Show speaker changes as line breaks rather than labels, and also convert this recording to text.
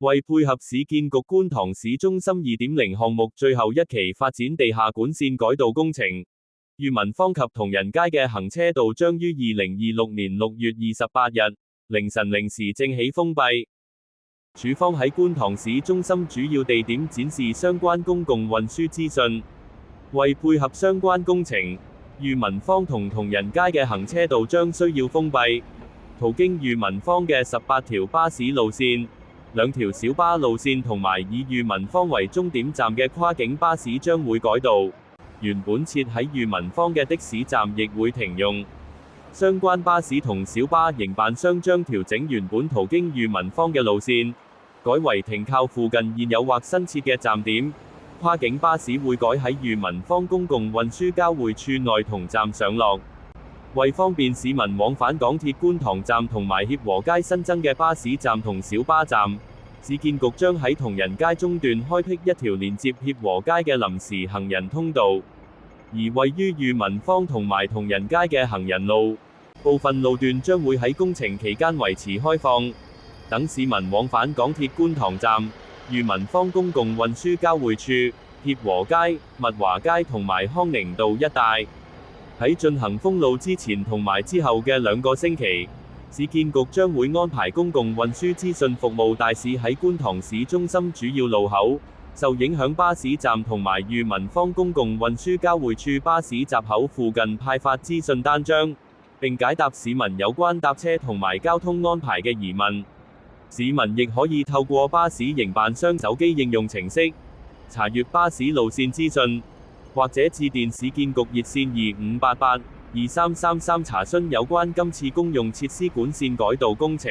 為配合市建局觀塘市中心 2.0 項目最後一期發展地下管線改道工程，裕民坊及同仁街嘅行車道將於2026年6月28日凌晨0時正起封閉。署方喺觀塘市中心主要地點展示相關公共運輸資訊，為配合相關工程，裕民坊同同仁街嘅行車道將需要封閉。途經裕民坊嘅18條巴士路線、2條小巴路線同埋以裕民坊為終點站嘅跨境巴士將會改道。原本設喺裕民坊嘅的士站亦會停用。相關巴士同小巴營辦商將調整原本途經裕民坊嘅路線，改為停靠附近現有或新設嘅站點。跨境巴士會改喺裕民坊公共運輸交匯處內同站上落。為方便市民往返港鐵觀塘站同埋協和街新增嘅巴士站同小巴站，市建局將喺同仁街中段開闢一條連接協和街嘅臨時行人通道，而位於裕民坊同埋同仁街嘅行人路，部分路段將會喺工程期間維持開放，等市民往返港鐵觀塘站、裕民坊公共運輸交匯處、協和街、物華街同埋康寧道一帶。喺進行封路之前同埋之後嘅2個星期，市建局將會安排公共運輸資訊服務大使喺觀塘市中心主要路口、受影響巴士站同埋裕民坊公共運輸交匯處巴士閘口附近派發資訊單張，並解答市民有關搭車同埋交通安排嘅疑問。市民亦可以透過巴士營辦商手機應用程式查閱巴士路線資訊，或者致電市建局熱線2588-2333查詢有關今次公用設施管線改道工程。